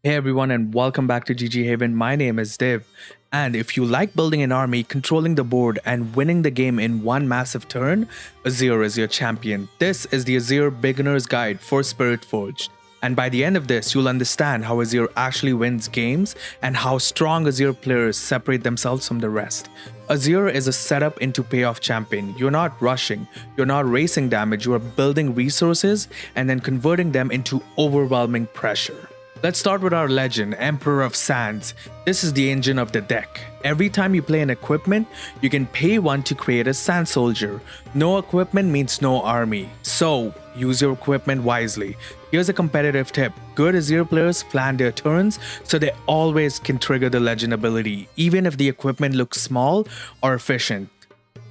Hey everyone, and welcome back to GG Haven. My name is Dev, and if you like building an army, controlling the board, and winning the game in one massive turn, Azir is your champion. This is the Azir Beginner's Guide for Spiritforged. And by the end of this, you'll understand how Azir actually wins games and how strong Azir players separate themselves from the rest. Azir is a setup into payoff champion. You're not rushing, you're not racing damage, you are building resources and then converting them into overwhelming pressure. Let's start with our legend, Emperor of Sands. This is the engine of the deck. Every time you play an equipment, you can pay one to create a sand soldier. No equipment means no army. So, use your equipment wisely. Here's a competitive tip. Good Azir players plan their turns so they always can trigger the legend ability, even if the equipment looks small or efficient.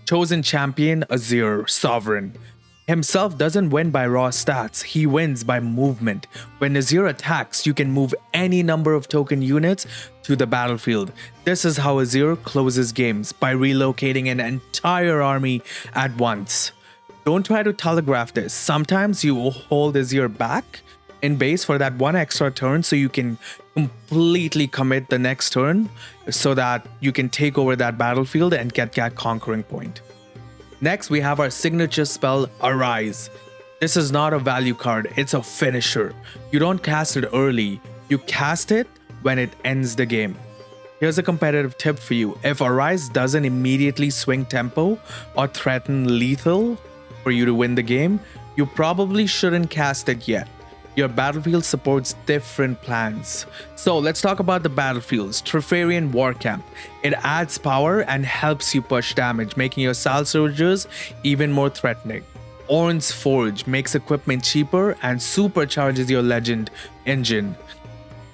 Chosen champion, Azir, Sovereign. Himself doesn't win by raw stats, he wins by movement. When Azir attacks, you can move any number of token units to the battlefield. This is how Azir closes games, by relocating an entire army at once. Don't try to telegraph this. Sometimes you will hold Azir back in base for that one extra turn so you can completely commit the next turn so that you can take over that battlefield and get that conquering point. Next, we have our signature spell, Arise. This is not a value card, it's a finisher. You don't cast it early, you cast it when it ends the game. Here's a competitive tip for you. If Arise doesn't immediately swing tempo or threaten lethal for you to win the game, you probably shouldn't cast it yet. Your battlefield supports different plans. So let's talk about the battlefields. Trifarian War Camp. It adds power and helps you push damage, making your Sal soldiers even more threatening. Ornn's Forge makes equipment cheaper and supercharges your legend engine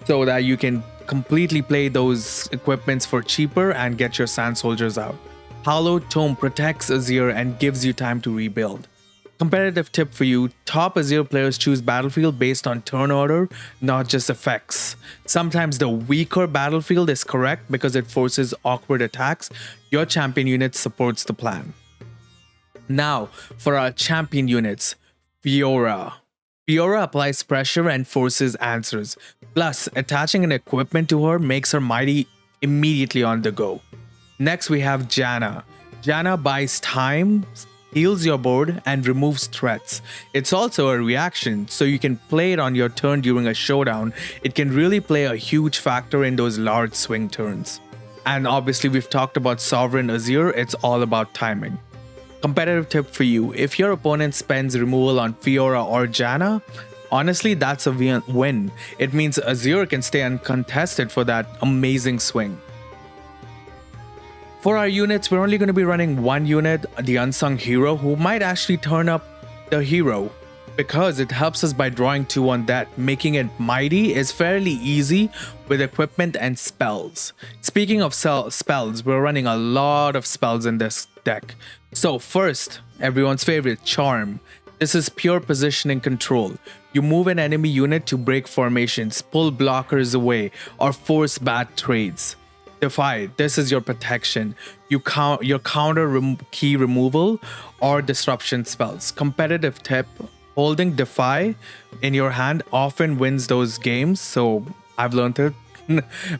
so that you can completely play those equipments for cheaper and get your sand soldiers out. Hallowed Tome protects Azir and gives you time to rebuild. Competitive tip for you, top Azir players choose battlefield based on turn order, not just effects. Sometimes the weaker battlefield is correct because it forces awkward attacks. Your champion unit supports the plan. Now, for our champion units, Fiora. Fiora applies pressure and forces answers. Plus, attaching an equipment to her makes her mighty immediately on the go. Next, we have Janna. Janna buys time, heals your board, and removes threats. It's also a reaction, so you can play it on your turn during a showdown. It can really play a huge factor in those large swing turns. And obviously we've talked about Sovereign Azir, it's all about timing. Competitive tip for you, if your opponent spends removal on Fiora or Janna, honestly that's a win. It means Azir can stay uncontested for that amazing swing. For our units, we're only going to be running one unit, the Unsung Hero, who might actually turn up the hero because it helps us by drawing 2 on that. Making it mighty is fairly easy with equipment and spells. Speaking of spells, we're running a lot of spells in this deck. So first, everyone's favorite, Charm. This is pure positioning control. You move an enemy unit to break formations, pull blockers away, or force bad trades. Defy, this is your protection. Your counter key removal or disruption spells. Competitive tip, holding Defy in your hand often wins those games, so I've learned it.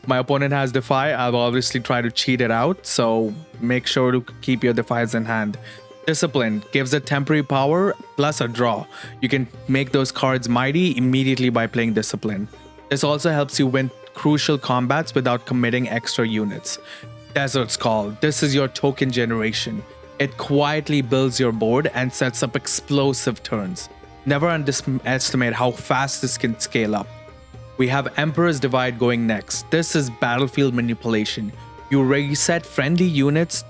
My opponent has Defy, I'll obviously try to cheat it out, so make sure to keep your Defies in hand. Discipline gives a temporary power plus a draw. You can make those cards mighty immediately by playing Discipline. This also helps you win crucial combats without committing extra units. Desert's Call. This is your token generation. It quietly builds your board and sets up explosive turns. Never underestimate how fast this can scale up. We have Emperor's Divide going next. This is battlefield manipulation. You reset friendly units.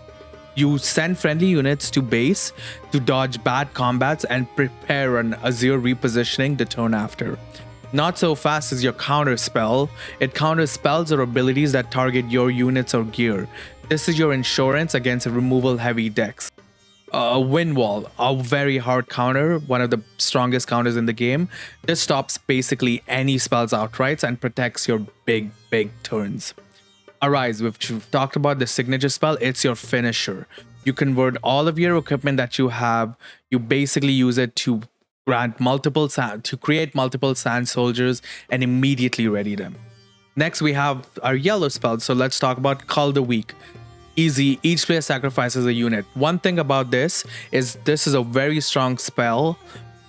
You send friendly units to base to dodge bad combats and prepare an Azir repositioning the turn after. Not so fast as your counter spell. It counters spells or abilities that target your units or gear. This is your insurance against removal heavy decks. Wind Wall, a very hard counter, one of the strongest counters in the game. This stops basically any spells outright and protects your big turns. Arise, we've talked about the signature spell, it's your finisher. You convert all of your equipment that you have, you basically use it to create multiple sand soldiers and immediately ready them. Next, we have our yellow spells. So let's talk about Cull the Weak. Easy, each player sacrifices a unit. One thing about this is a very strong spell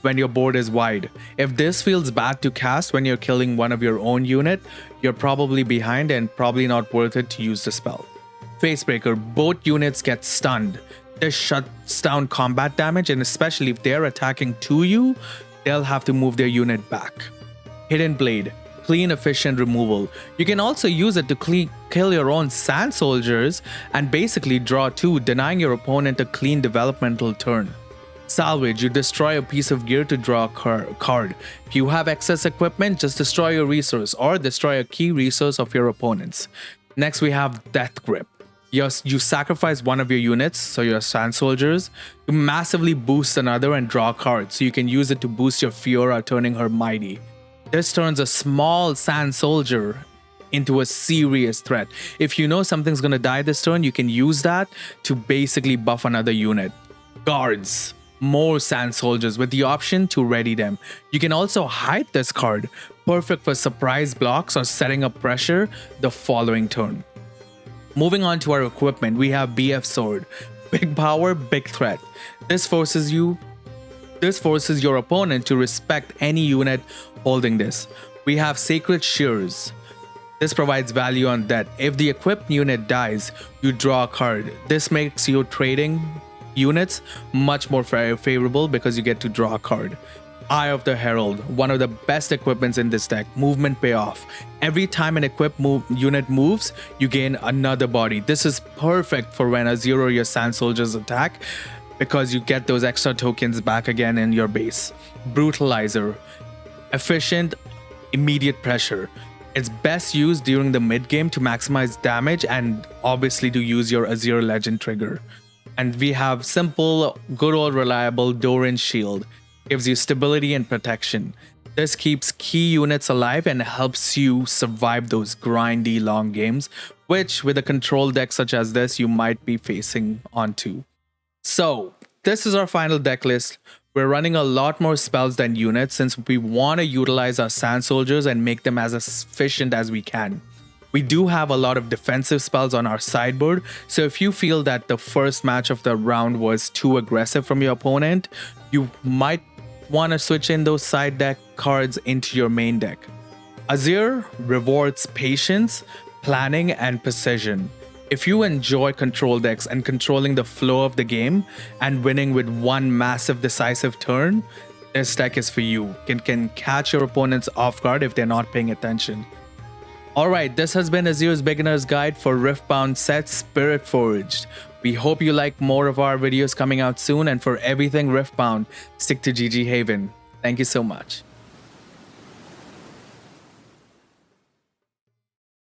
when your board is wide. If this feels bad to cast when you're killing one of your own unit, you're probably behind and probably not worth it to use the spell. Facebreaker, both units get stunned. This shuts down combat damage, and especially if they're attacking to you, they'll have to move their unit back. Hidden Blade, clean, efficient removal. You can also use it to kill your own sand soldiers and basically draw 2, denying your opponent a clean developmental turn. Salvage, you destroy a piece of gear to draw a card. If you have excess equipment, just destroy your resource or destroy a key resource of your opponent's. Next, we have Death Grip. You sacrifice one of your units, so your sand soldiers, to massively boost another and draw a card, so you can use it to boost your Fiora, turning her mighty. This turns a small sand soldier into a serious threat. If you know something's gonna die this turn, you can use that to basically buff another unit. Guards, more sand soldiers with the option to ready them. You can also hide this card, perfect for surprise blocks or setting up pressure the following turn. Moving on to our equipment, we have BF Sword. Big power, big threat. This forces your opponent to respect any unit holding this. We have Sacred Shears. This provides value on that. If the equipped unit dies, you draw a card. This makes your trading units much more favorable because you get to draw a card. Eye of the Herald, one of the best equipments in this deck. Movement payoff. Every time an equipped unit moves, you gain another body. This is perfect for when Azir or your sand soldiers attack, because you get those extra tokens back again in your base. Brutalizer, efficient, immediate pressure. It's best used during the mid game to maximize damage and obviously to use your Azir legend trigger. And we have simple, good old reliable Doran Shield. Gives you stability and protection. This keeps key units alive and helps you survive those grindy long games, which with a control deck such as this, you might be facing onto. So this is our final deck list. We're running a lot more spells than units since we want to utilize our sand soldiers and make them as efficient as we can. We do have a lot of defensive spells on our sideboard, so if you feel that the first match of the round was too aggressive from your opponent, you might want to switch in those side deck cards into your main deck. Azir rewards patience, planning, and precision. If you enjoy control decks and controlling the flow of the game and winning with one massive decisive turn, this deck is for you. It can catch your opponents off guard if they're not paying attention. Alright, this has been Azir's Beginner's Guide for Riftbound Set Spiritforged. We hope you like more of our videos coming out soon, and for everything Riftbound, stick to GG Haven. Thank you so much.